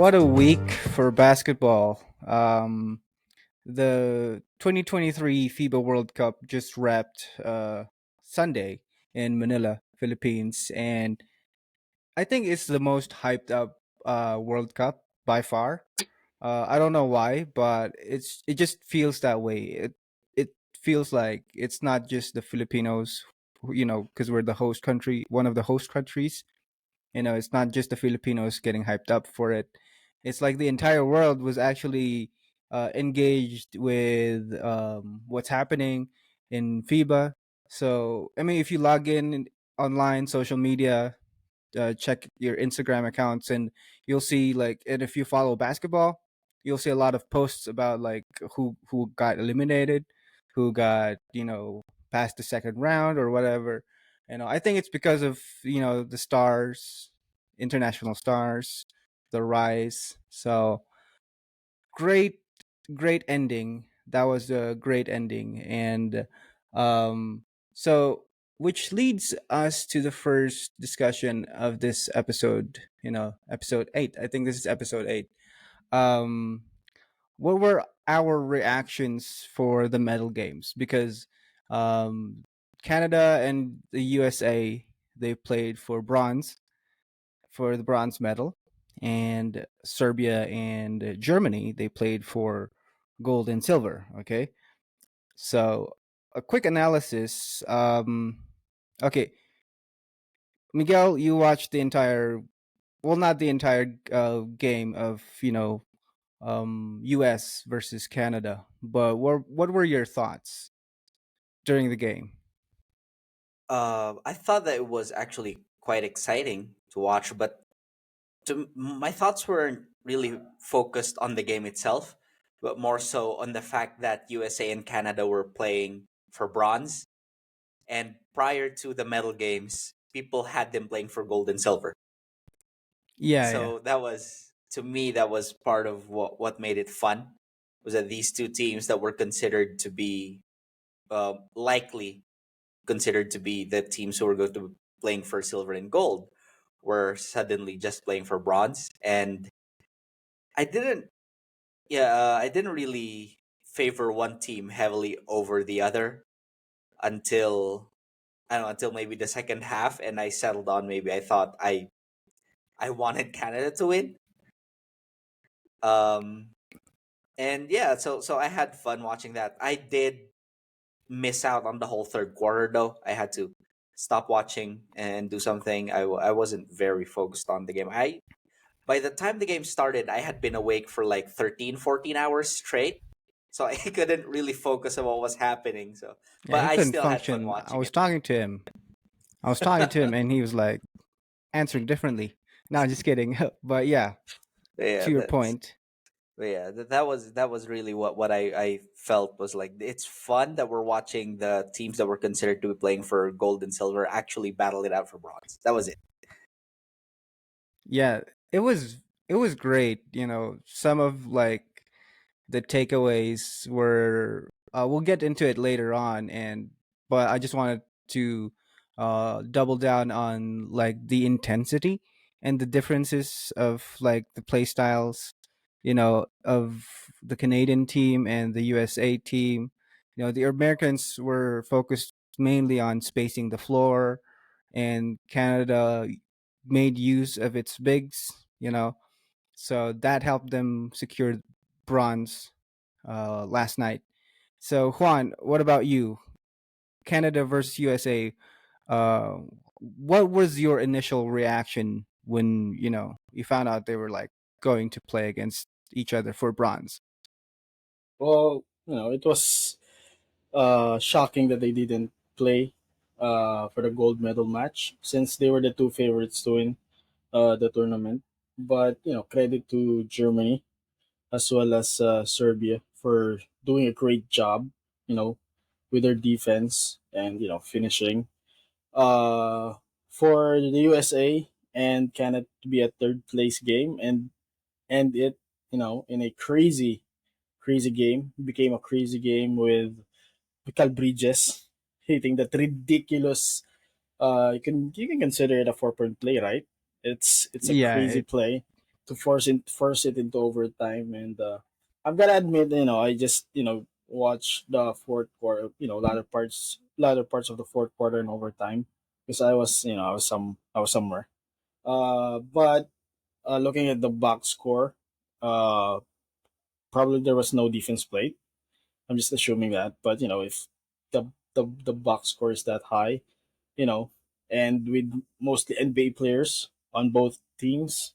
What a week for basketball. The 2023 FIBA World Cup just wrapped Sunday in Manila, Philippines, and I think it's the most hyped up World Cup by far. I don't know why, but it just feels that way. It feels like it's not just the Filipinos, because we're the host country, one of the host countries. It's not just the Filipinos getting hyped up for it. It's like the entire world was actually engaged with what's happening in FIBA. So, I mean, if you log in online, social media, check your Instagram accounts, and you'll see and if you follow basketball, you'll see a lot of posts about like who got eliminated, who got past the second round or whatever. I think it's because of the stars, international stars, the rise. So great, great ending. That was a great ending, and um, so which leads us to the first discussion of this episode. Episode 8. I think this is episode 8. Um, what were our reactions for the medal games? Because um, Canada and the USA, they played for the bronze medal, and Serbia and Germany, they played for gold and silver. Okay, so a quick analysis. Okay, Miguel, you watched the entire, well, not the entire game of U.S. versus Canada, but what were your thoughts during the game? I thought that it was actually quite exciting to watch, but my thoughts weren't really focused on the game itself, but more so on the fact that USA and Canada were playing for bronze, and prior to the medal games, people had them playing for gold and silver. Yeah, yeah, So that was, to me, that was part of what made it fun, was that these two teams that were considered to be likely considered to be the teams who were going to be playing for silver and gold were suddenly just playing for bronze. And I didn't, I didn't really favor one team heavily over the other until, I don't know, until maybe the second half, and I settled on, maybe I thought I wanted Canada to win. Um, and yeah, so I had fun watching that. I did miss out on the whole third quarter though. I had to stop watching and do something. I wasn't very focused on the game. I By the time the game started, I had been awake for like 13, 14 hours straight. So I couldn't really focus on what was happening. So, yeah. but He I couldn't still had fun function. I watching was it. talking to him. I was talking to him, and he was like answering differently. No, just kidding. But yeah, Yeah, to your that's point. yeah. That was really what I felt was like. It's fun that we're watching the teams that were considered to be playing for gold and silver actually battle it out for bronze. That was it. Yeah, it was great. Some of the takeaways were we'll get into it later on, and but I just wanted to double down on like the intensity and the differences of like the play styles, of the Canadian team and the USA team. The Americans were focused mainly on spacing the floor, and Canada made use of its bigs, so that helped them secure bronze last night. So Juan, what about you? Canada versus USA. Uh, what was your initial reaction when you found out they were like going to play against each other for bronze? Well, it was shocking that they didn't play for the gold medal match since they were the two favorites to win the tournament. But credit to Germany as well as Serbia for doing a great job. You know, with their defense and finishing. Uh, for the USA and Canada to be a third place game and it in a crazy game. It became a crazy game with Michael Bridges hitting that ridiculous. You can consider it a 4 point play, right? It's a Yeah, crazy play. to force it into overtime. And I'm gonna admit, I just watched the fourth quarter, latter parts of the fourth quarter and overtime because I was somewhere. But looking at the box score, uh, probably there was no defense played. I'm just assuming that, but if the box score is that high, you know, and with mostly NBA players on both teams,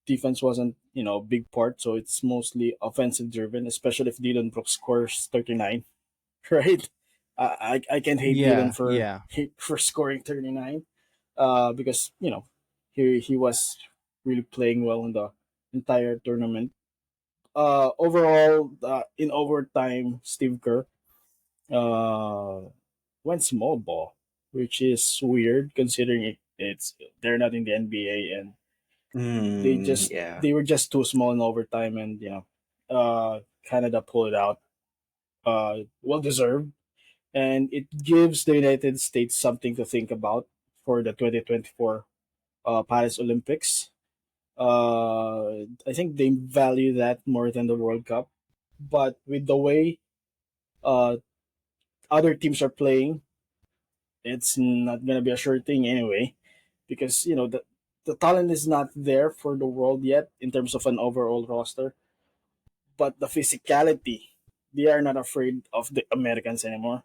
defense wasn't a big part. So it's mostly offensive driven, especially if Dylan Brooks scores 39, right? I can't hate Dylan Yeah, for yeah. for scoring 39, because he was really playing well in the entire tournament. Overall, in overtime, Steve Kerr uh, went small ball, which is weird considering it's they're not in the NBA, and Yeah. they were just too small in overtime, and Canada pulled it out. Well deserved, and it gives the United States something to think about for the 2024 Paris Olympics. I think they value that more than the World Cup, but with the way uh, other teams are playing, it's not gonna be a sure thing anyway, because the talent is not there for the world yet in terms of an overall roster, but the physicality, they are not afraid of the Americans anymore,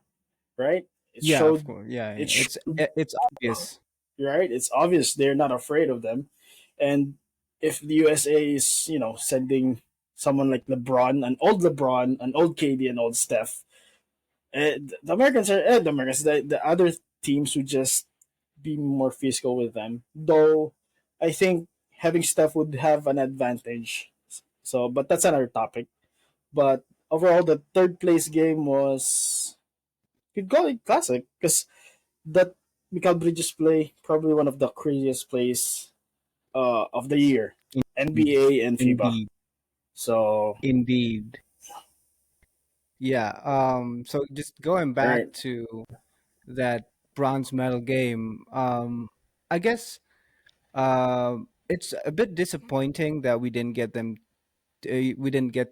right? It Yeah, of showed, course. Yeah, it yeah. showed, It's obvious. right? It's obvious they're not afraid of them, and if the USA is sending someone like LeBron, an old KD, an old Steph, the Americans, the other teams would just be more physical with them. Though I think having Steph would have an advantage. So, but that's another topic. But overall, the third place game was, you could call it classic, because that Michael Bridges play, probably one of the craziest plays of the year, Indeed. NBA and FIBA. Indeed. So, Indeed. Yeah. So just going back right, to that bronze medal game, I guess it's a bit disappointing that we didn't get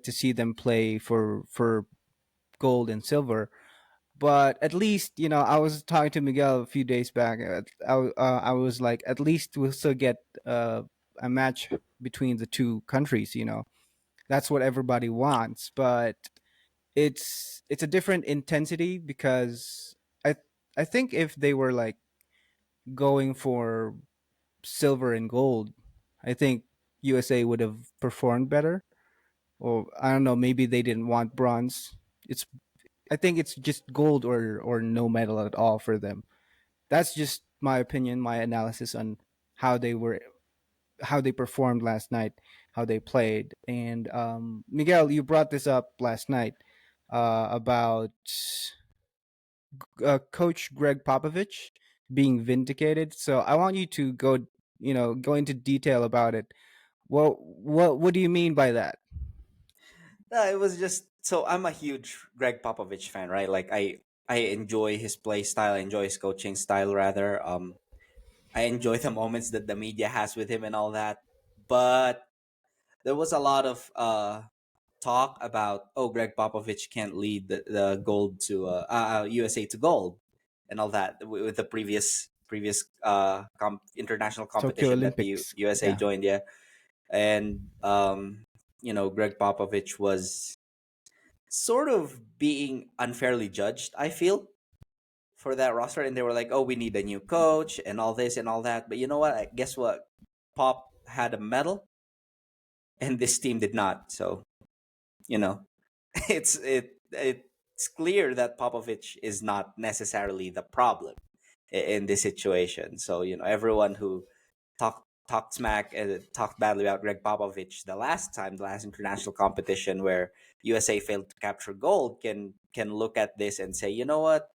to see them play for gold and silver. But at least, I was talking to Miguel a few days back. I was like, at least we'll still get a match between the two countries. That's what everybody wants. But it's a different intensity because I I think if they were like going for silver and gold, I think USA would have performed better. Or I don't know, maybe they didn't want bronze. It's I think it's just gold or no medal at all for them. That's just my opinion, my analysis on how they were how they performed last night, how they played. And Miguel, you brought this up last night about Coach Greg Popovich being vindicated. So I want you to go into detail about it. What do you mean by that? It was just so I'm a huge Greg Popovich fan, right? Like I enjoy his play style, I enjoy his coaching style rather. I enjoy the moments that the media has with him and all that. But there was a lot of talk about, oh, Greg Popovich can't lead the gold to USA to gold and all that with the previous international Tokyo competition that the Olympics. USA Yeah. joined, yeah. And Greg Popovich was sort of being unfairly judged, I feel, for that roster. And they were like, oh, we need a new coach and all this and all that. But you know what? Guess what? Pop had a medal and this team did not. So, you know, it's clear that Popovich is not necessarily the problem in this situation. So, everyone who talked smack and talked badly about Greg Popovich the last international competition where USA failed to capture gold, can look at this and say, you know what,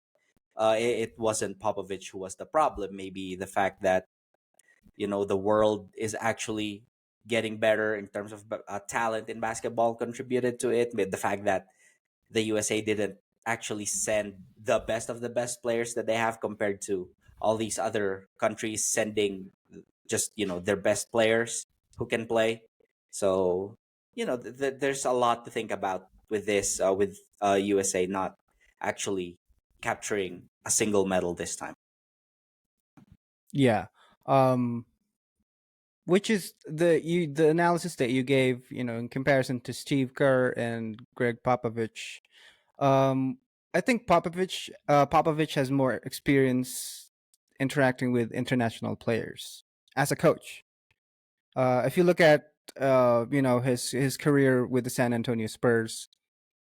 it wasn't Popovich who was the problem. Maybe the fact that the world is actually getting better in terms of talent in basketball contributed to it. But the fact that the USA didn't actually send the best of the best players that they have compared to all these other countries sending just their best players. who can play. So there's a lot to think about with this, with USA not actually capturing a single medal this time. Yeah. Um, which is the analysis that you gave, in comparison to Steve Kerr and Greg Popovich. Um, I think Popovich has more experience interacting with international players as a coach. If you look at his career with the San Antonio Spurs,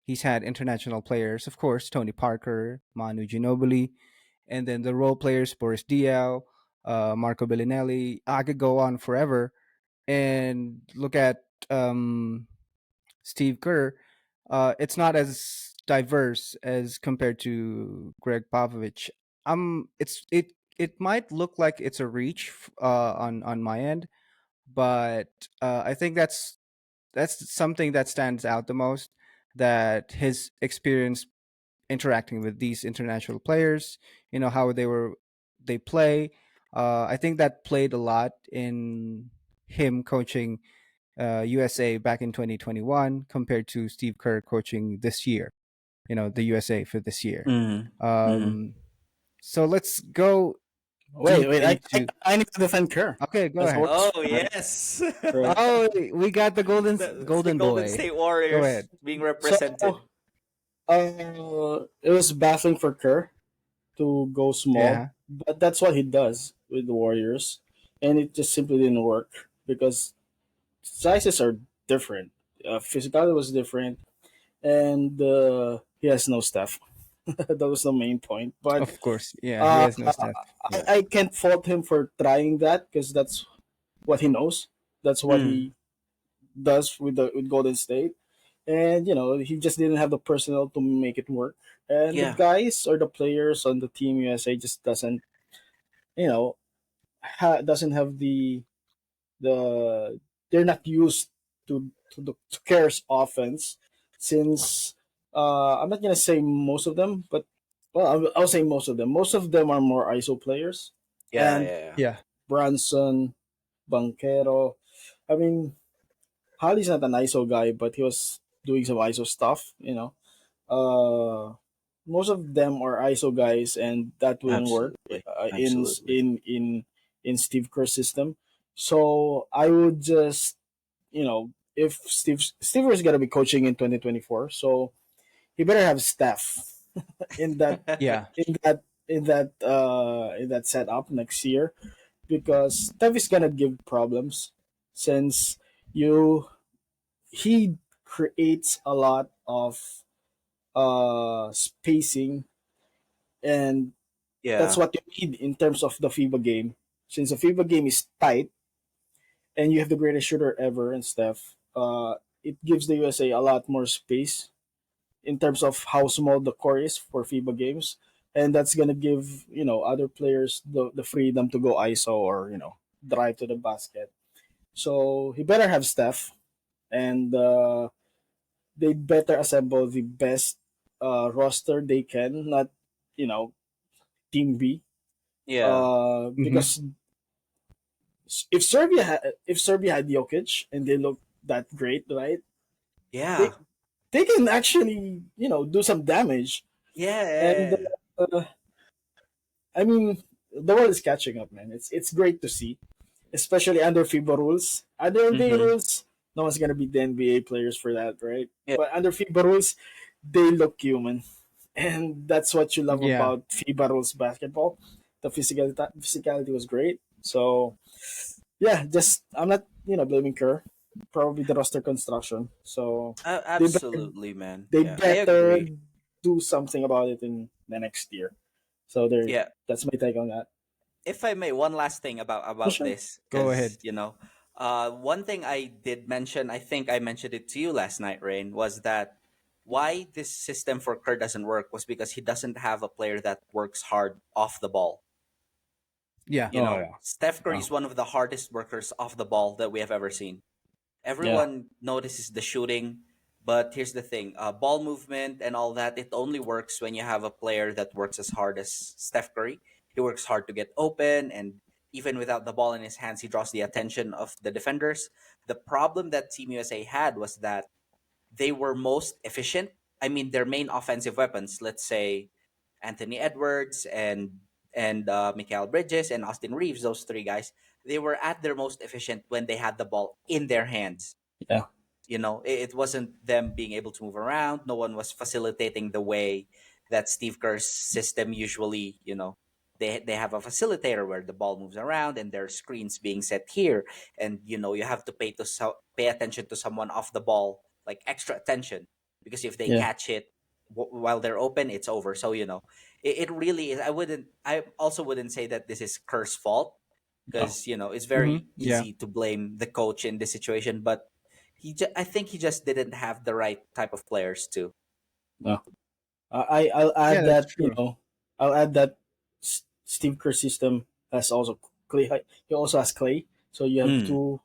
he's had international players, of course, Tony Parker, Manu Ginobili, and then the role players Boris Diaw, Marco Bellinelli. I could go on forever and look at Steve Kerr. It's not as diverse as compared to Greg Popovich. It might look like it's a reach on my end, but I think that's something that stands out the most. That his experience interacting with these international players, how they play. I think that played a lot in him coaching USA back in 2021 compared to Steve Kerr coaching this year. The USA for this year. Mm-hmm. Mm-hmm. Um, so let's go Wait, deep wait. into. I need to defend Kerr Okay, go as a ahead. Warriors Oh fan, yes, right? Oh, we got the it's the golden Golden boy. State Go Warriors ahead. being So, represented. it was baffling for Kerr to go small, Yeah. but that's what he does with the Warriors, and it just simply didn't work because sizes are different. Physicality was different, and he has no staff. That was the main point. But Of course. Yeah, he uh, has no staff. Yeah. I can't fault him for trying that because that's what he knows. That's what Mm. he does with Golden State, and he just didn't have the personnel to make it work. And the Yeah, guys or the players on the team USA just doesn't you know doesn't have the they're not used to Kerr's offense since I'm not gonna say most of them, but well, I'll say most of them. Most of them are more ISO players, yeah, and yeah, yeah. Yeah. Branson, Banquero. I mean, Holly's not an ISO guy, but he was doing some ISO stuff. Uh, Most of them are ISO guys, and that wouldn't work Absolutely, in absolutely. Steve Kerr's system. So I would just if Steve is gonna be coaching in 2024, so he better have staff in that Yeah. in that setup next year because Steph is gonna give problems since you he creates a lot of spacing, and that's Yeah, what you need in terms of the FIBA game. Since the FIBA game is tight and you have the greatest shooter ever in Steph, it gives the USA a lot more space in terms of how small the core is for FIBA games, and that's gonna give other players the freedom to go ISO or drive to the basket. So he better have Steph, and they better assemble the best roster they can, not Team B, yeah, Mm-hmm. because if Serbia had Jokic and they look that great, right? They yeah, they can actually do some damage, and yeah, uh, I mean the world is catching up, man. It's great to see, especially under FIBA rules. Under NBA mm-hmm. rules, no one's gonna beat the NBA players for that, right? Yeah, But under FIBA rules, they look human, and that's what you love Yeah. about FIBA rules basketball. The physicality was great. So yeah, just I'm not blaming Kerr. Probably the roster construction. So they better absolutely, man. they Yeah, I better agree. do something about it in the next year. So there, Yeah, that's my take on that. if I may, one last thing For about sure. this, Go because ahead. one thing I did mention, I think I mentioned it to you last night, Rain, was that why this system for Kerr doesn't work was because he doesn't have a player that works hard off the ball. Yeah. Oh yeah. Steph Curry Yeah. is one of the hardest workers off the ball that we have ever seen. Yeah. Everyone notices the shooting, but here's the thing: ball movement and all that. It only works when you have a player that works as hard as Steph Curry. He works hard to get open and even without the ball in his hands, he draws the attention of the defenders. The problem that Team USA had was that they were most efficient. I mean, their main offensive weapons, let's say Anthony Edwards and Mikael Bridges and Austin Reeves, those three guys, they were at their most efficient when they had the ball in their hands. Yeah, It wasn't them being able to move around. No one was facilitating the way that Steve Kerr's system usually, they have a facilitator where the ball moves around and there are screens being set here, and you have to pay attention to someone off the ball, like extra attention, because if they yeah, catch it while they're open, it's over. So it really is. I also wouldn't say that this is Kerr's fault, no, because it's Mm-hmm. very Yeah. easy to blame the coach in this situation, but I think he just didn't have the right type of players too. no. I'll Yeah, add that's that true. I'll add that Steve Kerr system has also Clay. He also has Clay, so you have Mm.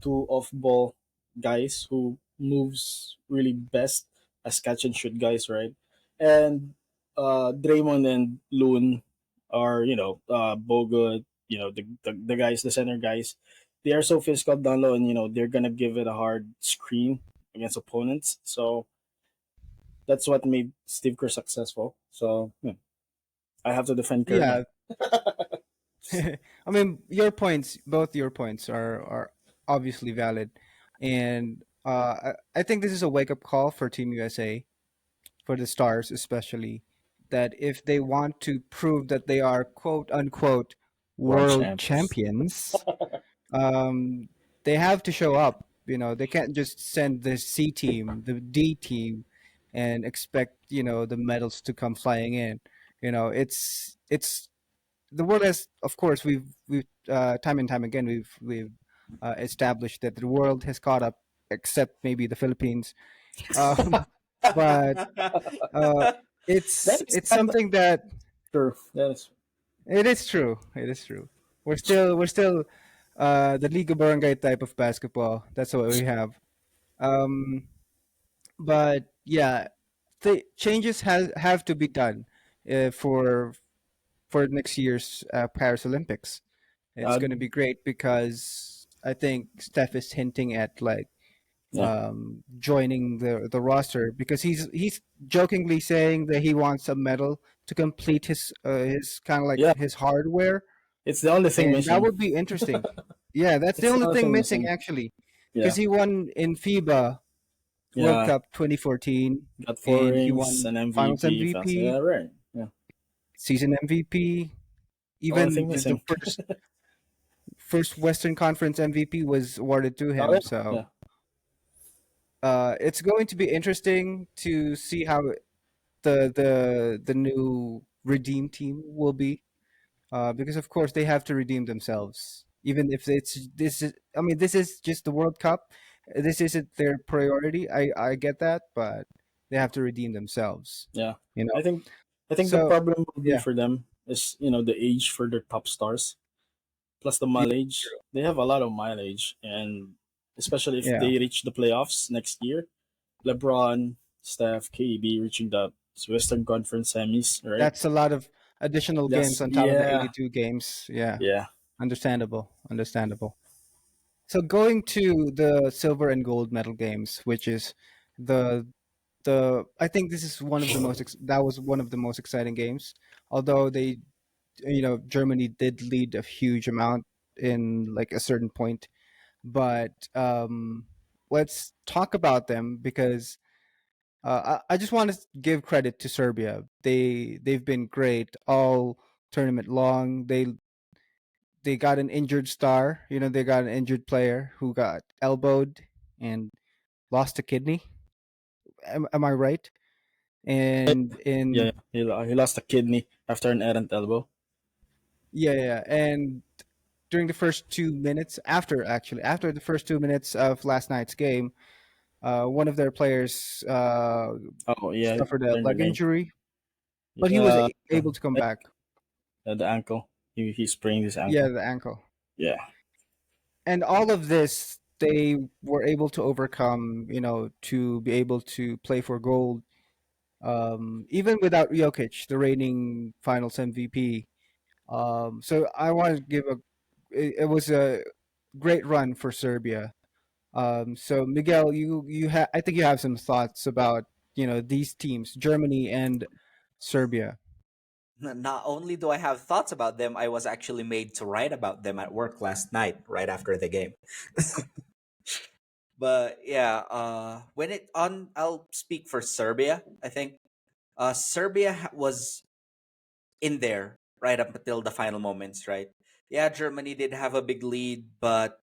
two off ball guys who moves really best as catch and shoot guys, right? And Draymond and Loon are Bogut, the guys, the center guys. They are so physical down low, and they're gonna give it a hard screen against opponents. So that's what made Steve Kerr successful. So I have to defend Kerr Yeah. now. I mean, both your points are obviously valid, and I think this is a wake up call for Team USA, for the Stars especially, that if they want to prove that they are quote unquote World world champs. champions, um, they have to show up. They can't just send the C team, the D team, and expect the medals to come flying in. It's the world has, of course, we've time and time again we've established that the world has caught up, except maybe the Philippines. Um, but uh, That it's is it's kind of something that true. That is it is true. It is true. We're still the Liga Barangay type of basketball. That's what we have. Um, but yeah, the changes have to be done for next year's Paris Olympics. It's uh, going to be great because I think Steph is hinting at like yeah, joining the roster, because he's jokingly saying that he wants a medal to complete his kind of like yeah. his hardware, It's the only thing and that missing. would be interesting. Yeah, that's the It's the only only thing thing missing missing. actually, because Yeah, he won in FIBA World yeah. Cup 2014, Got four and he rings, won an Finals MVP. Fast. Yeah, MVP, right. Yeah, season MVP, only thing even the missing. first Western Conference MVP was awarded to Oh him. yeah, So yeah, it's going to be interesting to see how the new redeem team will be, because of course they have to redeem themselves, even if this is, I mean, this is just the World Cup. This isn't their priority. I get that, but they have to redeem themselves. yeah. You know. I think I think the So problem will be yeah, for them is the age for their top stars plus the yeah, mileage. They have a lot of mileage, and especially if yeah. they reach the playoffs next year, LeBron, Steph, KD reaching the Western Conference semis, right? That's a lot of additional games That's on top of the yeah, 82 games. Yeah, yeah, understandable, understandable. So going to the silver and gold medal games, which is the I think this is one of the that was one of the most exciting games. Although Germany did lead a huge amount in like a certain point, but let's talk about them, because I just want to give credit to Serbia. They've been great all tournament long. They got an injured star. They got an injured player who got elbowed and lost a kidney. Am I right? And yeah. in He lost a kidney after an errant elbow. Yeah, yeah, yeah. And during the first 2 minutes, after the first 2 minutes of last night's game, one of their players Oh yeah, suffered a learned their leg name. injury, but he was Uh, able to come I back. the ankle. He sprained his Yeah, ankle. the ankle. Yeah, And all of this, they were able to overcome, to be able to play for gold, even without Jokic, the reigning Finals MVP. So I want to give a it was a great run for Serbia. So Miguel, I think you have some thoughts about these teams, Germany and Serbia. Not only do I have thoughts about them, I was actually made to write about them at work last night, right after the game. But yeah, when it on, I'll speak for Serbia. I think Serbia was in there right up until the final moments. Right? Yeah, Germany did have a big lead, but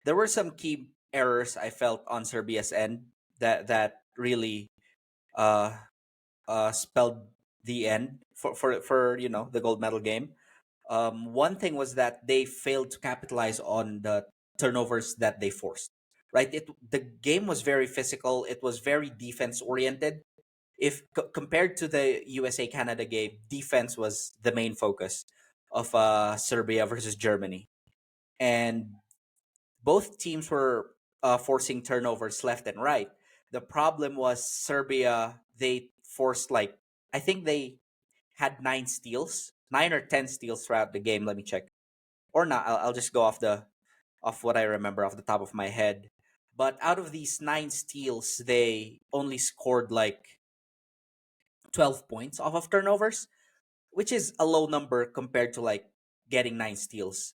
there were some key errors I felt on Serbia's end that really uh spelled the end for the gold medal game. One thing was that they failed to capitalize on the turnovers that they forced. Right, the game was very physical. It was very defense oriented. If compared to the USA Canada game, defense was the main focus of Serbia versus Germany, and both teams were forcing turnovers left and right. The problem was Serbia. They forced, like, I think they had 9 steals, 9 or 10 steals throughout the game. Let me check, or not. I'll just go off what I remember off the top of my head. But out of these 9 steals, they only scored like 12 points off of turnovers, which is a low number compared to like getting 9 steals.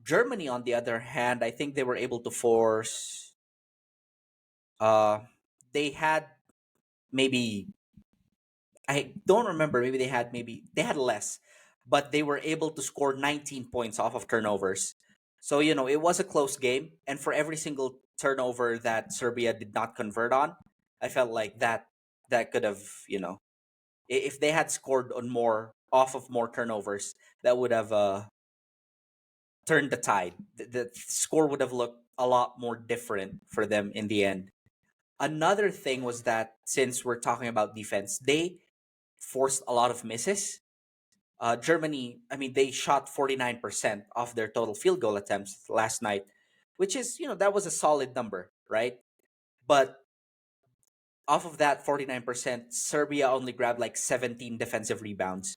Germany, on the other hand, I think they were able to force. Uh, they had maybe, I don't remember. Maybe they had less, but they were able to score 19 points off of turnovers. So it was a close game, and for every single turnover that Serbia did not convert on, I felt like that could have, if they had scored on more off of more turnovers, that would have turned the tide. The score would have looked a lot more different for them in the end. Another thing was that since we're talking about defense, they forced a lot of misses. Germany, I mean, they shot 49% of their total field goal attempts last night, which is, that was a solid number, right? But off of that 49%, Serbia only grabbed like 17 defensive rebounds.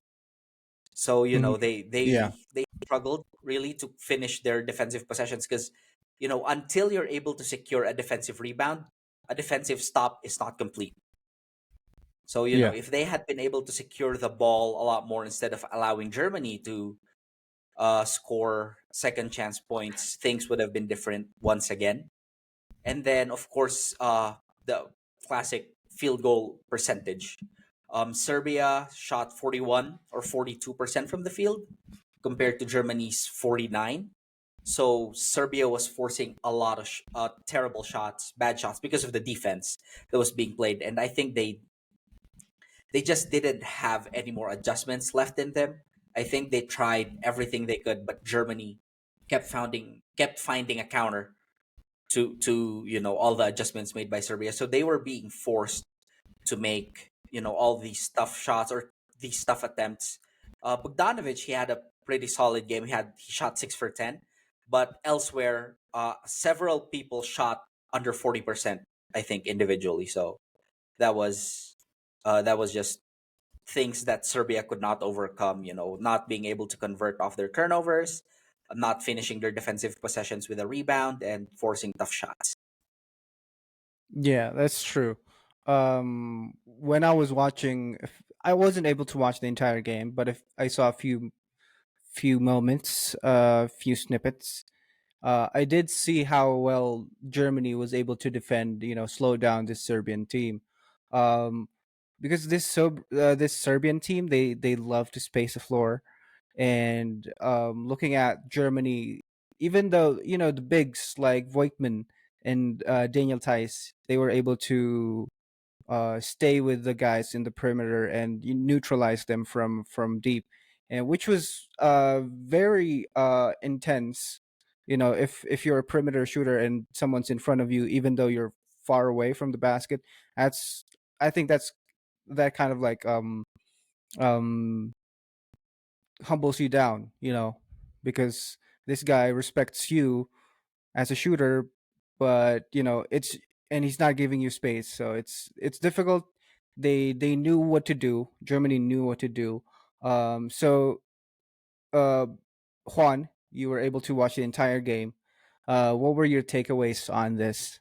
So, Mhm. Yeah, they struggled really to finish their defensive possessions because, until you're able to secure a defensive rebound, a defensive stop is not complete. So, yeah, if they had been able to secure the ball a lot more instead of allowing Germany to score second chance points, things would have been different once again. And then, of course, the classic field goal percentage. Serbia shot 41 or 42% from the field compared to Germany's 49. So Serbia was forcing a lot of terrible shots, bad shots, because of the defense that was being played. And I think they just didn't have any more adjustments left in them. I think they tried everything they could, but Germany kept finding a counter to all the adjustments made by Serbia. So they were being forced to make all these tough shots or these tough attempts. Bogdanovic, he had a pretty solid game. He shot 6 for 10, but elsewhere, several people shot under 40%. I think individually. So that was just things that Serbia could not overcome. Not being able to convert off their turnovers, not finishing their defensive possessions with a rebound, and forcing tough shots. yeah. That's true. When I was watching, I wasn't able to watch the entire game, but if I saw a few moments, few snippets, I did see how well Germany was able to defend, slow down this Serbian team. Um, because this Serbian team, they love to space the floor, and looking at Germany, even though the bigs like Voigtman and Daniel Tice, they were able to stay with the guys in the perimeter and you neutralize them from deep, and which was very intense. If you're a perimeter shooter and someone's in front of you, even though you're far away from the basket, that's I think that kind of like um humbles you down, because this guy respects you as a shooter, but it's and he's not giving you space, so it's difficult. They knew what to do. Germany knew what to do. So uh Juan, You were able to watch the entire game. What were your takeaways on this?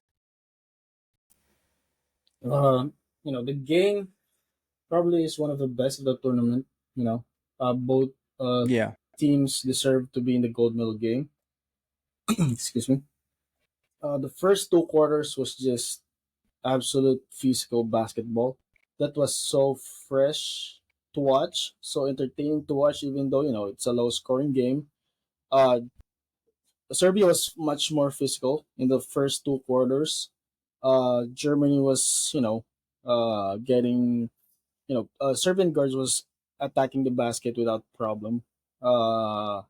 The game probably is one of the best of the tournament. Both uh, Yeah, teams deserve to be in the gold medal game. Excuse me. The first two quarters was just absolute physical basketball. That was so fresh to watch, so entertaining to watch, even though it's a low scoring game. Uh, Serbia was much more physical in the first two quarters. Germany was, getting, Serbian guards was attacking the basket without problem. I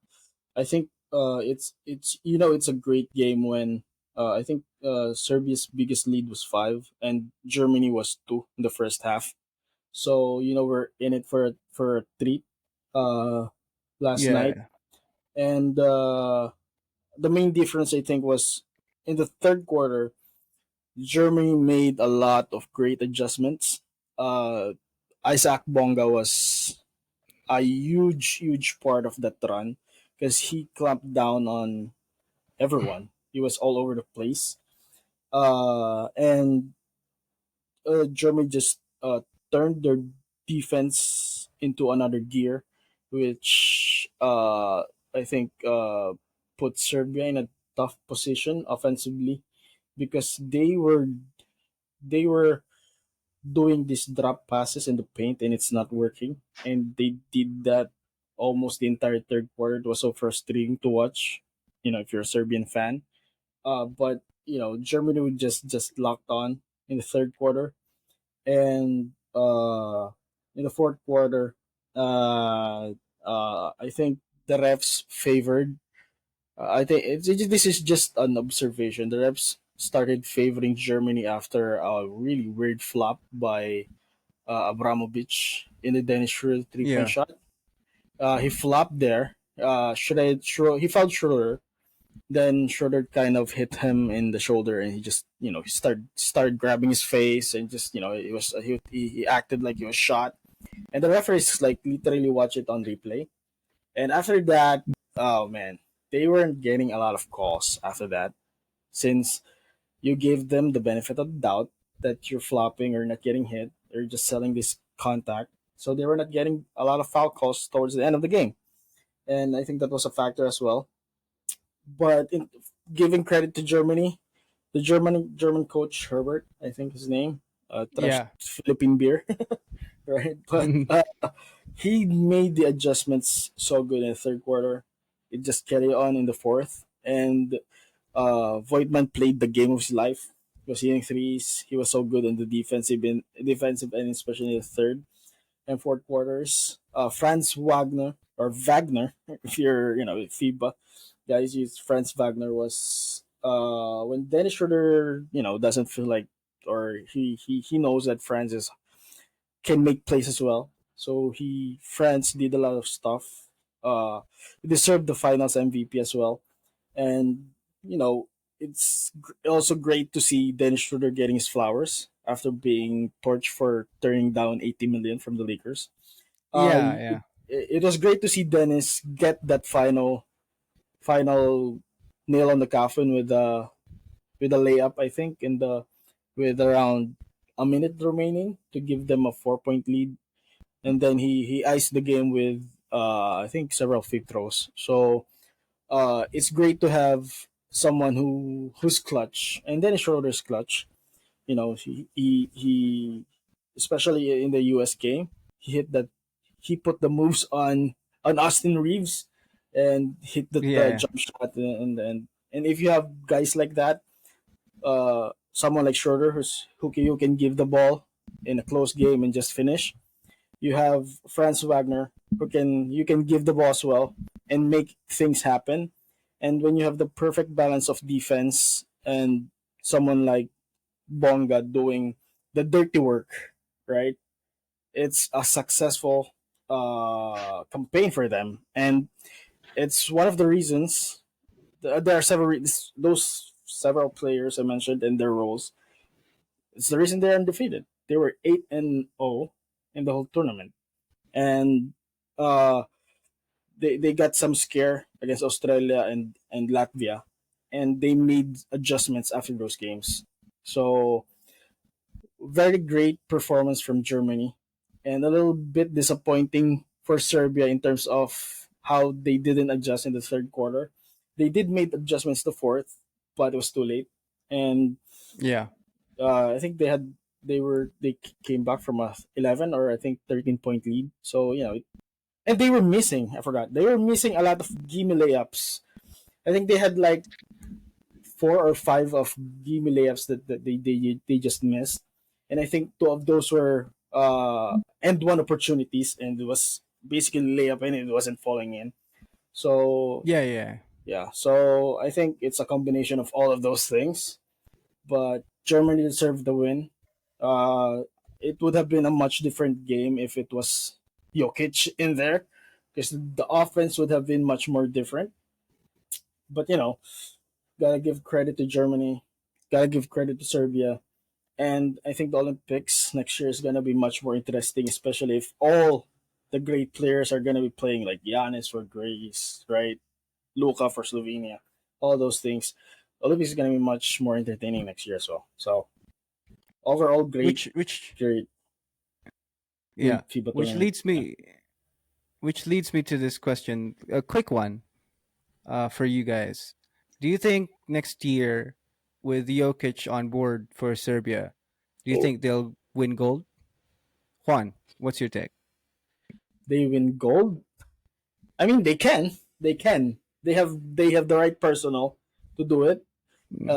think it's a great game when I think Serbia's biggest lead was five and Germany was two in the first half. So we're in it for a treat uh, last night, yeah, and the main difference I think was in the third quarter. Germany made a lot of great adjustments. Uh, Isaac Bonga was a huge part of that run because he clamped down on everyone. He was all over the place. And Germany just turned their defense into another gear, which I think put Serbia in a tough position offensively because they were doing these drop passes in the paint and it's not working. And they did that almost the entire third quarter. It was so frustrating to watch, if you're a Serbian fan. But Germany would just locked on in the third quarter, and in the fourth quarter, I think the refs favored. I think this is just an observation. The refs started favoring Germany after a really weird flop by Abramovich in the Danish Schroeder three-point yeah, shot. He flopped there. He fouled Schroeder. Then Schroeder kind of hit him in the shoulder, and he just he started grabbing his face, and just he acted like he was shot. And the referees like literally watch it on replay. And after that, oh man, they weren't getting a lot of calls after that, since you gave them the benefit of the doubt that you're flopping or not getting hit. They're just selling this contact. So they were not getting a lot of foul calls towards the end of the game. And I think that was a factor as well. But giving credit to Germany, the German coach Herbert, I think his name, trashed yeah, Philippine beer, right? But he made the adjustments so good in the third quarter. It just carried on in the fourth, and Voigtman played the game of his life. He was hitting threes. He was so good in the defensive end, especially in the third and fourth quarters. Franz Wagner or Wagner, if you're FIBA guys use Franz Wagner was when Dennis Schroeder doesn't feel like, or he knows that Franz can make plays as well. So Franz did a lot of stuff. He deserved the Finals MVP as well, and it's also great to see Dennis Schroeder getting his flowers after being torched for turning down 80 million from the Lakers. yeah, It, yeah, it was great to see Dennis get that final nail on the coffin with a layup, I think, with around a minute remaining to give them a 4 point lead, and then he iced the game with I think several free throws. So it's great to have someone who's clutch, and then Schroeder's clutch. He especially in the U.S. game, he hit that he put the moves on Austin Reeves and hit the yeah, jump shot, and if you have guys like that, someone like Schroeder who can give the ball in a close game and just finish. You have Franz Wagner who can you can give the ball as well and make things happen. And when you have the perfect balance of defense and someone like Bonga doing the dirty work, right? It's a successful campaign for them, and it's one of the reasons. There are those several players I mentioned and their roles. It's the reason they're undefeated. They were 8-0 in the whole tournament, and uh, they got some scare against Australia and Latvia, and they made adjustments after those games. So very great performance from Germany, and a little bit disappointing for Serbia in terms of how they didn't adjust in the third quarter. They did make adjustments to fourth, but it was too late. And Yeah. I think they came back from a 11 or I think 13 point lead. So and they were missing. I forgot they were missing a lot of gimme layups. I think they had like 4 or 5 of gimme layups that they just missed, and I think two of those were end one opportunities, and it was basically layup and it wasn't falling in. So Yeah, yeah. yeah, so I think it's a combination of all of those things. But Germany deserved the win. Uh, it would have been a much different game if it was Jokic in there, because the offense would have been much more different. But gotta give credit to Germany, gotta give credit to Serbia, and I think the Olympics next year is gonna be much more interesting, especially if all the great players are gonna be playing, like Giannis for Greece, right? Luka for Slovenia, all those things. Olympics is gonna be much more entertaining next year as well. So overall, Which great, yeah, great FIBA which tournament. leads Yeah. me which leads me to this question, a quick one for you guys. Do you think next year, with Jokic on board for Serbia, do you Oh, think they'll win gold? Juan, what's your take? they win gold. I mean, they can. They can. They have the right personnel to do it. Mm,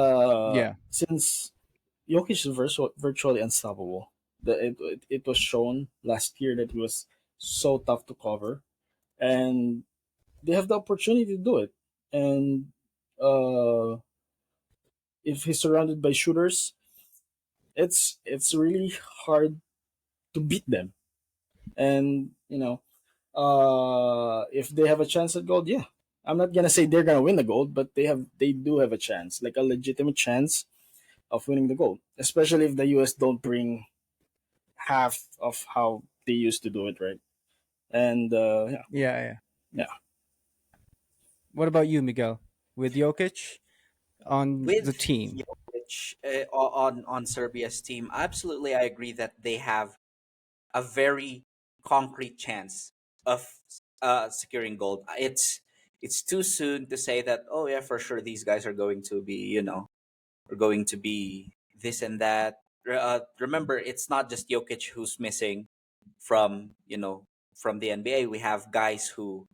yeah, Since Jokic is virtually unstoppable. It was shown last year that he was so tough to cover, and they have the opportunity to do it. And uh, if he's surrounded by shooters, it's really hard to beat them. And if they have a chance at gold, yeah, I'm not gonna say they're gonna win the gold, but they do have a chance, like a legitimate chance of winning the gold, especially if the US don't bring half of how they used to do it, right? And yeah, yeah, yeah. yeah, What about you, Miguel? With Jokic on the With team? Jokic on Serbia's team, absolutely, I agree that they have a very concrete chance of securing gold. It's too soon to say that. Oh yeah, for sure these guys are going to be are going to be this and that. Remember, it's not just Jokic who's missing from from the NBA. We have guys who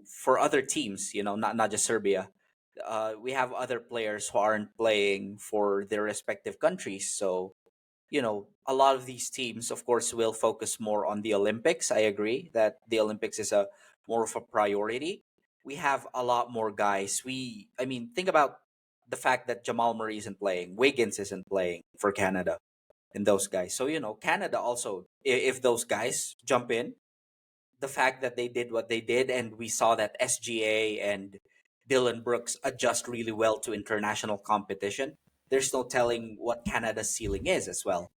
for other teams, not just Serbia. We have other players who aren't playing for their respective countries. So a lot of these teams, of course, will focus more on the Olympics. I agree that the Olympics is a more of a priority. We have a lot more guys. I mean, think about the fact that Jamal Murray isn't playing, Wiggins isn't playing for Canada, and those guys. So Canada also, if those guys jump in, the fact that they did what they did, and we saw that SGA and Dylan Brooks adjust really well to international competition. There's no telling what Canada's ceiling is as well.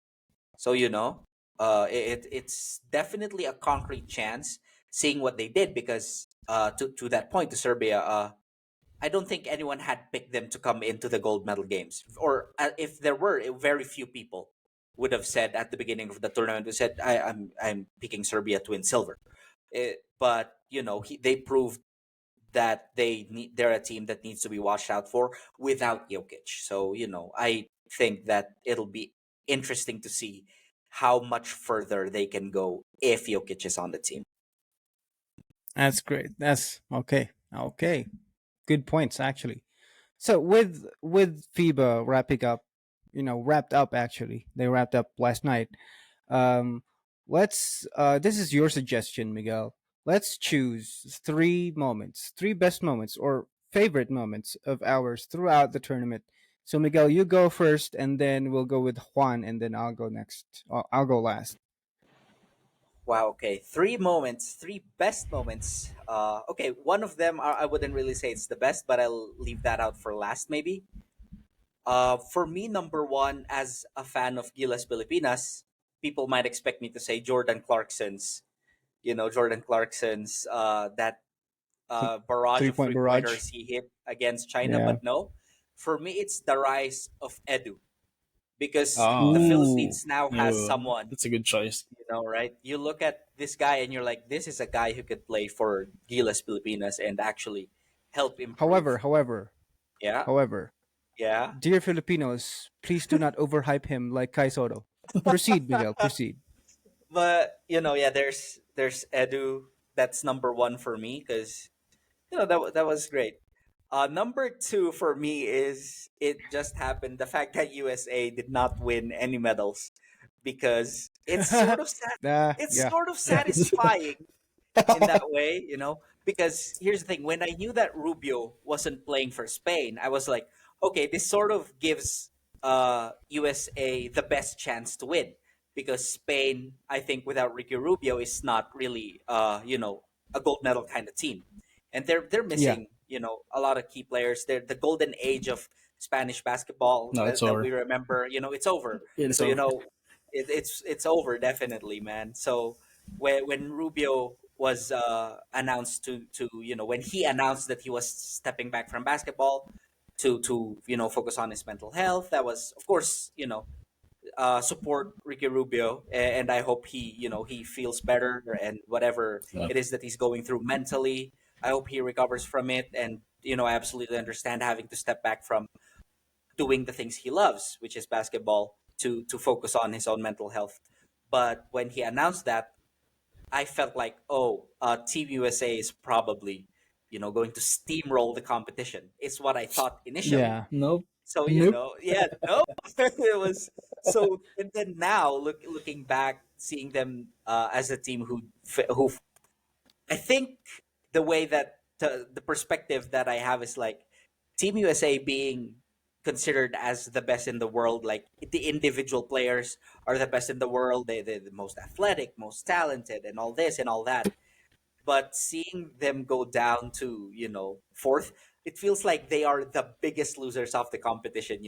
So it's definitely a concrete chance seeing what they did because to that point to Serbia, I don't think anyone had picked them to come into the gold medal games, or if there were, very few people would have said at the beginning of the tournament. Who said I'm picking Serbia to win silver, but they proved that they're a team that needs to be watched out for without Jokic. So I think that it'll be interesting to see how much further they can go if Jokic is on the team. That's great. That's okay. Okay, good points actually. So with FIBA wrapping up, wrapped up actually. They wrapped up last night. Um, let's. This is your suggestion, Miguel. Let's choose three best moments or favorite moments of ours throughout the tournament. So Miguel, you go first, and then we'll go with Juan, and then I'll go next. I'll go last. Wow. Okay, three best moments. Okay, one of them I wouldn't really say it's the best, but I'll leave that out for last maybe. For me, number one, as a fan of Gilas Pilipinas, people might expect me to say Jordan Clarkson's Jordan Clarkson's that Th- barrage Three of point three barrage. pointers he hit against China. Yeah. But no, for me, it's the rise of Edu, because the Ah, Ooh. Philippines now has yeah, someone, that's a good choice. right? You look at this guy and you're like, this is a guy who could play for Gilas Pilipinas and actually help However, improve. however, Yeah, however, yeah. dear Filipinos, please do not overhype him like Kai Soto. Proceed, Miguel. Proceed. But yeah, there's Edu. That's number one for me because that was great. Number two for me is it just happened the fact that USA did not win any medals, because it's sort of sad. It's Yeah. sort of Yes. satisfying in that way, because here's the thing: when I knew that Rubio wasn't playing for Spain, I was like, okay, this sort of gives USA the best chance to win, because Spain, I think, without Ricky Rubio, is not really a gold medal kind of team, and they're Yeah. missing a lot of key players. They're the golden age of Spanish basketball No, it's that we over. remember. It's over. It's So over. it's over definitely, man. So when Rubio was announced to when he announced that he was stepping back from basketball to focus on his mental health, that was, of course, support Ricky Rubio, and I hope he feels better, and whatever Yeah. it is that he's going through mentally, I hope he recovers from it. And I absolutely understand having to step back from doing the things he loves, which is basketball, to focus on his own mental health. But when he announced that, I felt like, oh, Team USA is probably, going to steamroll the competition. It's what I thought initially. Yeah. Nope. So Nope. yeah, no, it was so. And then now, looking back, seeing them as a team who I think the way that the perspective that I have is like Team USA being considered as the best in the world. Like, the individual players are the best in the world. They're the most athletic, most talented, and all this and all that. But seeing them go down to fourth, it feels like they are the biggest losers of the competition.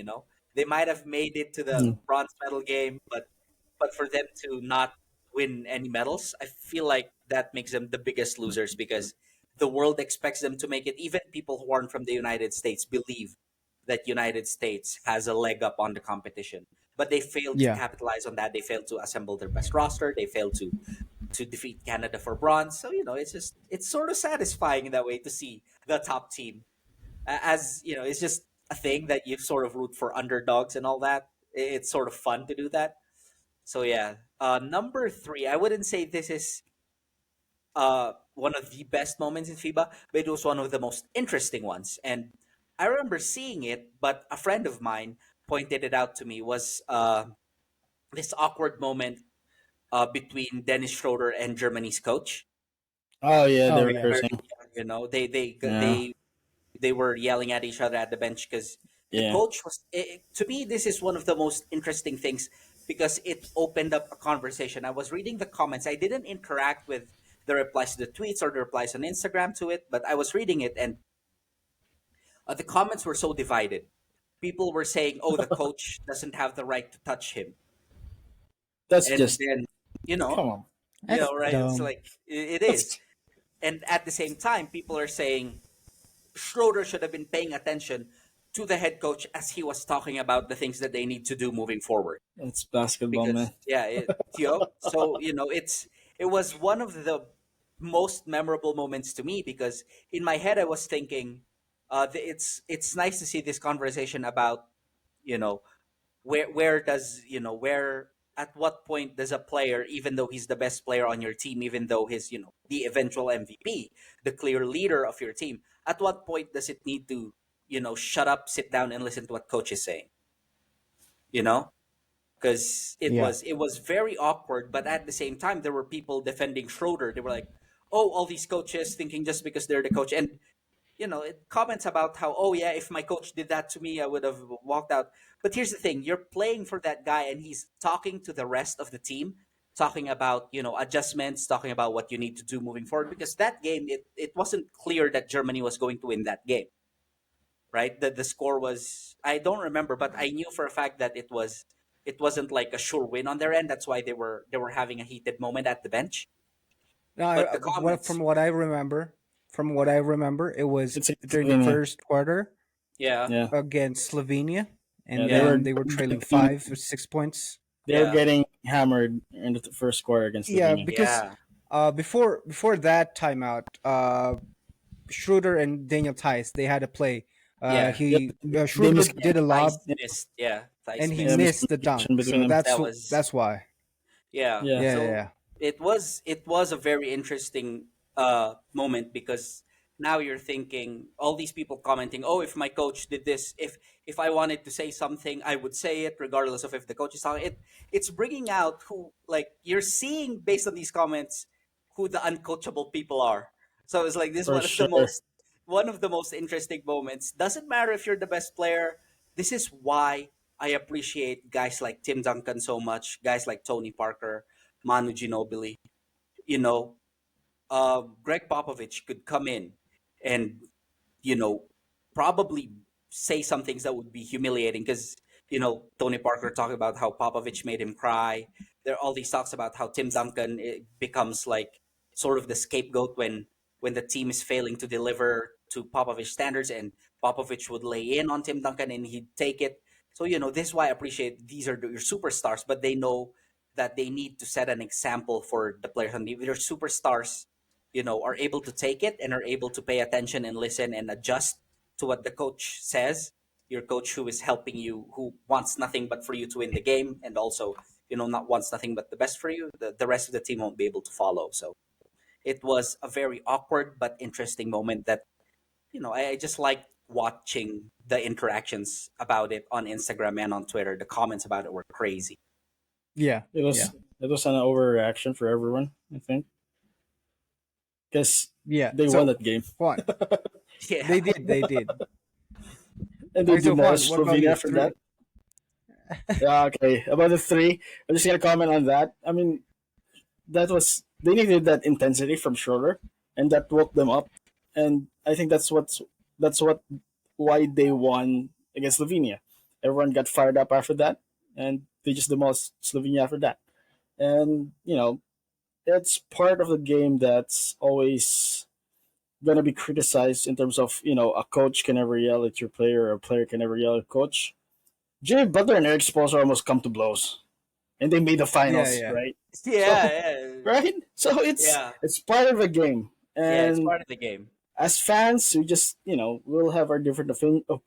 They might have made it to the Mm. bronze medal game, but for them to not win any medals, I feel like that makes them the biggest losers, because the world expects them to make it. Even people who aren't from the United States believe that United States has a leg up on the competition, but they failed to Yeah. capitalize on that. They failed to assemble their best roster. They failed to defeat Canada for bronze. So it's sort of satisfying in that way to see the top team, as it's just a thing that you sort of root for underdogs and all that. It's sort of fun to do that. So yeah, number three, I wouldn't say this is one of the best moments in FIBA, but it was one of the most interesting ones. And I remember seeing it, but a friend of mine pointed it out to me. Was this awkward moment between Dennis Schroeder and Germany's coach, Oh yeah, they Oh were yeah. where cursing. Yeah. they were yelling at each other at the bench, because the Yeah. coach was, to me, this is one of the most interesting things, because it opened up a conversation. I was reading the comments. I didn't interact with the replies to the tweets or the replies on Instagram to it, but I was reading it, and the comments were so divided. People were saying, oh, the coach doesn't have the right to touch him. That's And just then, you come know on. That's right, it's dumb. like it is. That's And at the same time, people are saying Schroeder should have been paying attention to the head coach as he was talking about the things that they need to do moving forward. that's basketball, Because man. yeah, so it was one of the most memorable moments to me, because in my head I was thinking, it's nice to see this conversation about you know where does where at what point does a player, even though he's the best player on your team, even though he's the eventual MVP, the clear leader of your team, at what point does it need to shut up, sit down, and listen to what coach is saying, you know because Yeah. it was very awkward. But at the same time, there were people defending Schroeder. They were like, oh, all these coaches thinking just because they're the coach. And comments about how, oh yeah, if my coach did that to me, I would have walked out. But here's the thing: you're playing for that guy, and he's talking to the rest of the team, talking about adjustments, talking about what you need to do moving forward. Because that game, it wasn't clear that Germany was going to win that game, right? The score was, I don't remember, but I knew for a fact that it wasn't like a sure win on their end. That's why they were having a heated moment at the bench. No, But the from comments, what I remember, it was It's during the Slovenia. first quarter yeah, Yeah, against Slovenia, yeah. and They yeah, were then they were trailing getting 5 or 6 points. they were yeah, getting hammered in the first quarter against Yeah, Slovenia. because yeah, before that timeout, Schroeder and Daniel Tice they had a play. yeah. Yeah, He they Schroeder Yeah, did a Thice lob missed. Yeah, Thice and he yeah, missed. missed the miscommunication dunk. between So them. That was that's why. Yeah. Yeah, Yeah, So yeah, it was a very interesting moment because now you're thinking all these people commenting, "Oh, if my coach did this, if I wanted to say something, I would say it regardless of if the coach is telling it." It's bringing out who like you're seeing based on these comments who the uncoachable people are. So it's like this is for sure. one of the most interesting moments. Doesn't matter if you're the best player. This is why I appreciate guys like Tim Duncan so much, guys like Tony Parker, Manu Ginobili. You know, Greg Popovich could come in and probably say some things that would be humiliating because Tony Parker talked about how Popovich made him cry. There are all these talks about how Tim Duncan becomes like sort of the scapegoat when the team is failing to deliver to Popovich standards, and Popovich would lay in on Tim Duncan and he'd take it. So this is why I appreciate these are your superstars, but they know that they need to set an example for the players. And if they're superstars, are able to take it and are able to pay attention and listen and adjust to what the coach says. Your coach who is helping you, who wants nothing but for you to win the game, and also, not wants nothing but the best for you. The rest of the team won't be able to follow. So it was a very awkward but interesting moment that, I just like watching the interactions about it on Instagram and on Twitter. The comments about it were crazy. yeah, It yeah, was it was an overreaction for everyone, I think, because yeah. they won So that game Juan, Yeah. they did. and they Okay, so Juan, demolished what about Slovenia you? after Three. that. Yeah, okay. About the three, I'm just gonna comment on that. I mean, that was they needed that intensity from Schroeder, and that woke them up. And I think that's what why they won against Slovenia. Everyone got fired up after that, and they just demolished Slovenia after that. And it's part of the game that's always gonna be criticized in terms of a coach can never yell at your player or a player can never yell at coach. Jimmy Butler and Eric Spoelstra almost come to blows, and they made the Yeah, finals, yeah, right? Yeah, So yeah, right, so it's yeah, it's part of the game, yeah. It's and part of the game. as fans, we just we'll have our different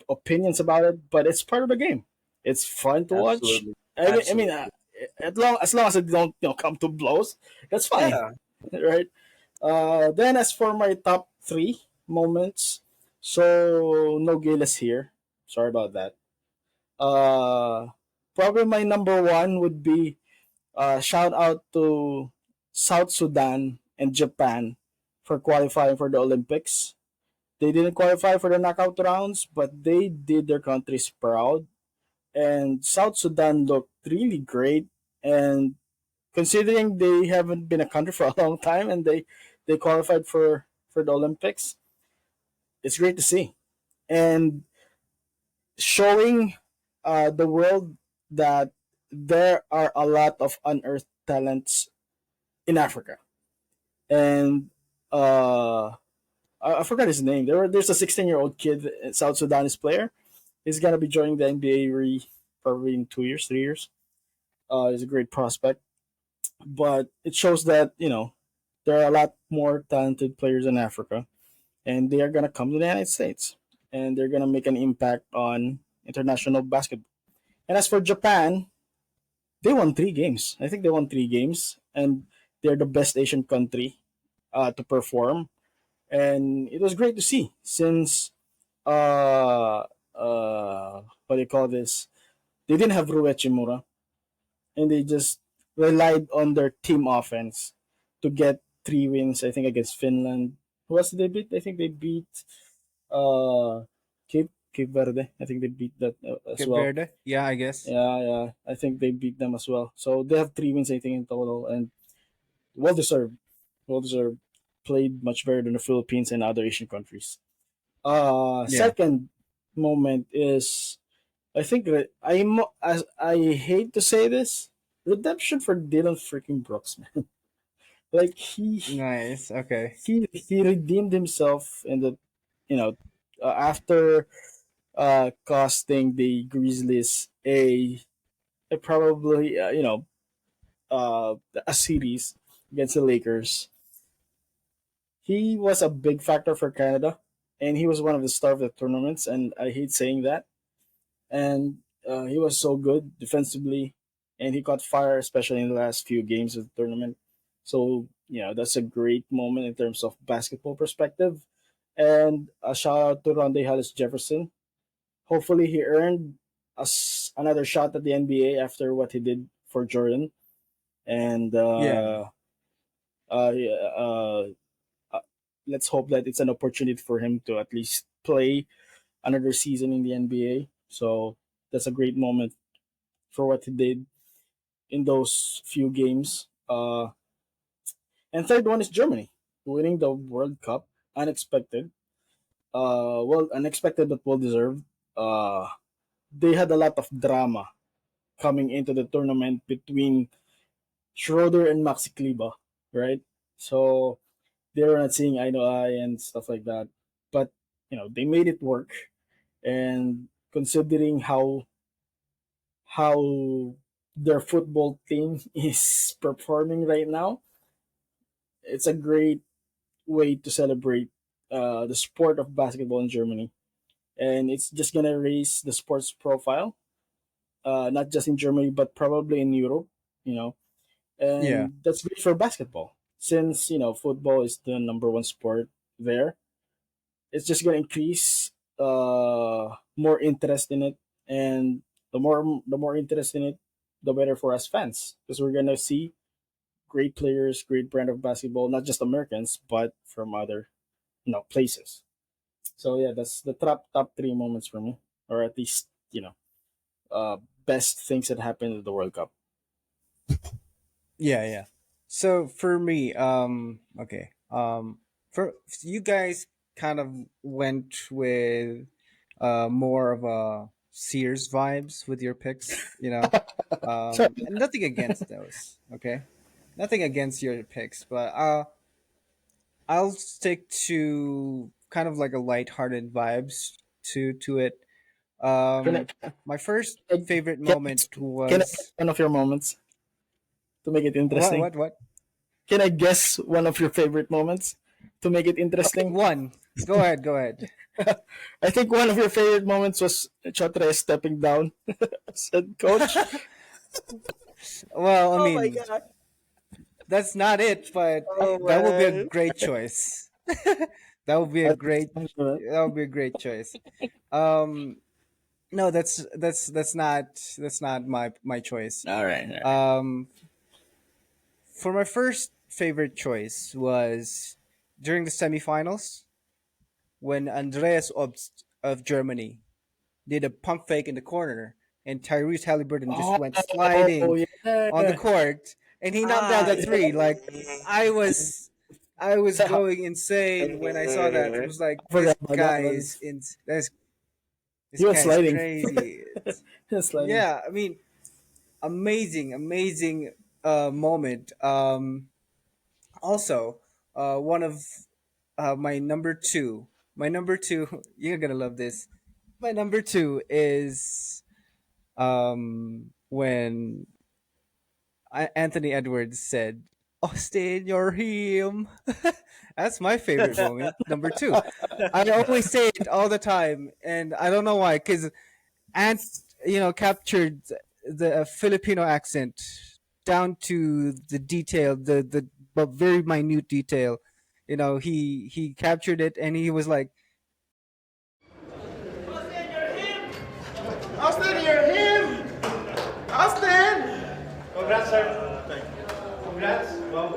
opinions about it, but it's part of the game. It's fun to watch. Absolutely, I mean, absolutely. as long as it don't come to blows, that's fine, Yeah. right? Then as for my top three moments, so no Gilas here. Sorry about that. Uh, Probably my number one would be shout out to South Sudan and Japan for qualifying for the Olympics. They didn't qualify for the knockout rounds, but they did their countries proud. And South Sudan looked really great. And considering they haven't been a country for a long time and they qualified for the Olympics, it's great to see. And showing the world that there are a lot of unearthed talents in Africa. And I forgot his name. There's a 16-year-old kid, South Sudanese player. He's gonna be joining the NBA probably in 2 years, 3 years. He's a great prospect, but it shows that there are a lot more talented players in Africa, and they are gonna come to the United States, and they're gonna make an impact on international basketball. And as for Japan, they won 3 games. I think they won 3 games, and they're the best Asian country to perform. And it was great to see since what do you call this? They didn't have Rue Chimura, and they just relied on their team offense to get 3 wins. I think against Finland. Who else did they beat? I think they beat uh, Cape Verde. I think they beat that as Cape well. Verde. Yeah, I guess. Yeah, yeah. I think they beat them as well. So they have 3 wins, I think, in total, and well deserved. Well deserved. Played much better than the Philippines and other Asian countries. Yeah, Second moment is I think that I hate to say this redemption for Dylan freaking Brooks, man. Like Nice. Okay. he redeemed himself in the, you know, after costing the Grizzlies a probably a series against the Lakers. He was a big factor for Canada, and he was one of the star of the tournaments. And I hate saying that. And he was so good defensively, and he caught fire, especially in the last few games of the tournament. So that's a great moment in terms of basketball perspective. And a shout out to Rondae Hollis Jefferson. Hopefully, he earned us another shot at the NBA after what he did for Jordan. And Yeah. yeah, uh, let's hope that it's an opportunity for him to at least play another season in the NBA. So that's a great moment for what he did in those few games. And third one is Germany winning the World Cup, unexpected. Well, unexpected but well deserved. Uh, they had a lot of drama coming into the tournament between Schroeder and Maxi Kleba, right? So they were not seeing eye to eye and stuff like that. But they made it work. And considering how their football team is performing right now, it's a great way to celebrate the sport of basketball in Germany. And it's just gonna raise the sports profile, not just in Germany but probably in Europe. You know, Yeah. and that's great for basketball since football is the number one sport there. It's just gonna increase more interest in it, and the more interest in it, the better for us fans because we're gonna see great players, great brand of basketball, not just Americans but from other places. So yeah, that's the top three moments for me, or at least uh, best things that happened at the World Cup. Yeah. Yeah. So for me, okay, for you guys kind of went with more of a Sears vibes with your picks, Sorry. and nothing against those, okay, nothing against your picks, but I'll stick to kind of like a lighthearted vibes to it. Can I, My first can I, favorite can I moment can I guess was one of your moments to make it interesting? what? Can I guess one of your favorite moments to make it interesting? One. Go ahead. Go ahead. I think one of your favorite moments was Chotre stepping down as head coach. Well, I Oh my mean, god. that's not it, but Oh that would be a man. great choice. that would be a I great. That would be a great choice. Um, no, that's not my choice. All right, all right. Um, for my first favorite choice was during the semifinals when Andreas Obst of Germany did a pump fake in the corner, and Tyrese Halliburton just went Oh sliding on the yeah, court, and he knocked down Ah, that three. Like yeah. I was, I was I going insane when I saw that. It was like this forgot about that guy one. is in. This He this was guy is sliding. crazy. He was sliding. Yeah, I mean, amazing moment. Also, one of my number two. My number two. You're gonna love this. My number two is when Anthony Edwards said, "Austin, you're him." That's my favorite moment. Number two. I always say it all the time, and I don't know why. Because Ant, captured the Filipino accent down to the detail, the but very minute detail. He captured it, and he was like, Austin, you're him! Austin! Congrats, sir. Thank you. Congrats. Well,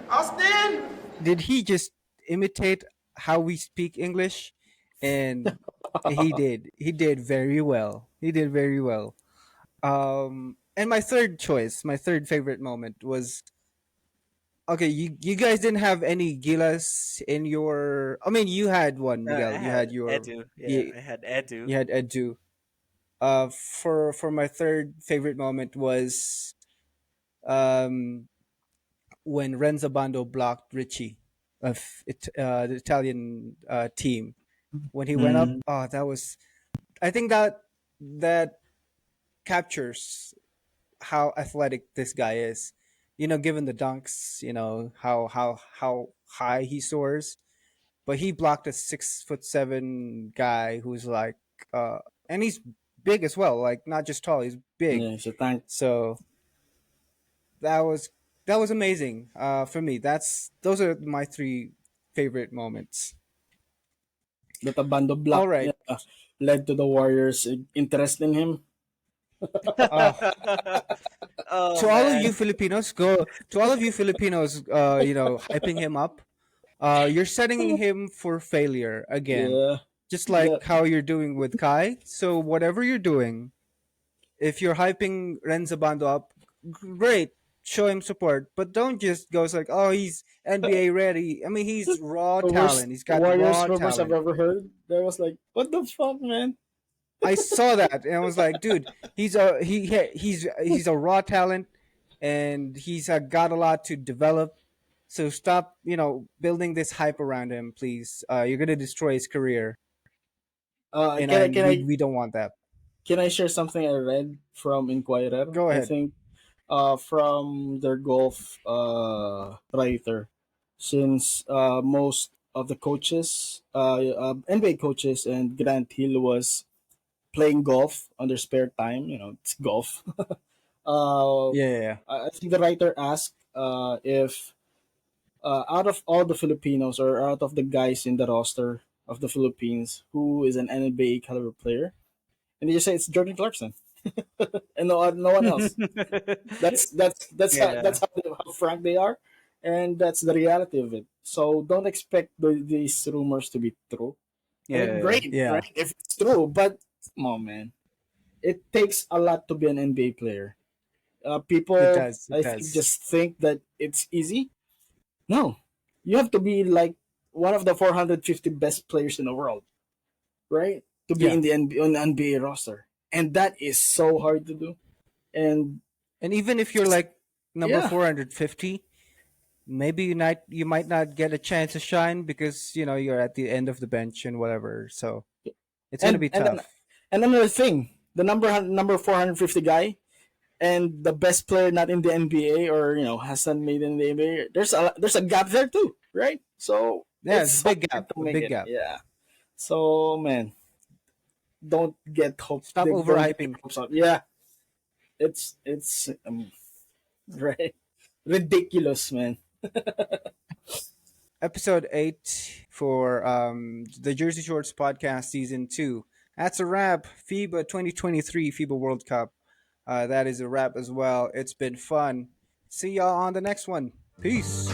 Austin! did he just imitate how we speak English? And he did. He did very well. He did very well. And my third choice, my third favorite moment was okay. You guys didn't have any Gilas in your. I mean, you had one, I Miguel. You had had your. Edu. Yeah, You, I had Edu. you had Edu. For my third favorite moment was um when Renzo Bando blocked Richie of the Italian team when he went up. Mm, Oh, that was. I think that captures how athletic this guy is. Given the dunks, how high he soars, but he blocked a 6'7" guy who's like, uh, and he's big as well. Like not just tall, he's big. Yeah, it's a tank. So that was that was amazing. For me, those are my three favorite moments. That Abando All block, right. yeah, led to the Warriors' interest in him. Uh, oh to all of you man. Filipinos, go to all of you Filipinos. Hyping him up. You're setting him for failure again, Yeah, just like that how you're doing with Kai. So whatever you're doing, if you're hyping Renzo Bando up, great, show him support, but don't just go like, oh, he's NBA ready. I mean, he's raw the worst talent. He's got Warriors raw rumors I've talent. ever heard. That was like, what the fuck, man? I saw that and I was like, dude, he's a raw talent, and he's got a lot to develop. So stop, building this hype around him, please. You're gonna destroy his career, and Can I and can we I we don't want that. can I share something I read from Inquirer? Go I ahead. think from their golf writer, since most of the coaches, NBA coaches, and Grant Hill was playing golf on their spare time. It's golf. Yeah, yeah, yeah. I think the writer asked if out of all the Filipinos or out of the guys in the roster of the Philippines, who is an NBA caliber player, and they just say it's Jordan Clarkson and no one else. Yeah. That's how frank they are, and that's the reality of it. So don't expect these rumors to be true. I mean, Yeah. great, Yeah, right? If it's true, but come on, man, it takes a lot to be an NBA player. it People, does. It I think, does. just think that it's easy. No, you have to be like one of the 450 best players in the world, right? To be Yeah, in the on the NBA roster, and that is so hard to do. And and even if you're like number yeah, 450, maybe you might not get a chance to shine because you're at the end of the bench and whatever. So it's gonna and be and then, tough. and another thing, the number 450 guy and the best player not in the NBA or hasn't made in the NBA. There's a gap there too, right? So Yeah, it's it's a so big hard gap. to A make big it. gap. Yeah. So man, don't get hope. Stop Don't get your overhyping. hopes up. Yeah, it's right ridiculous, man. Episode 8 for the Jersey Shorts podcast season 2. That's a wrap. FIBA 2023 FIBA World Cup. That is a wrap as well. It's been fun. See y'all on the next one. Peace.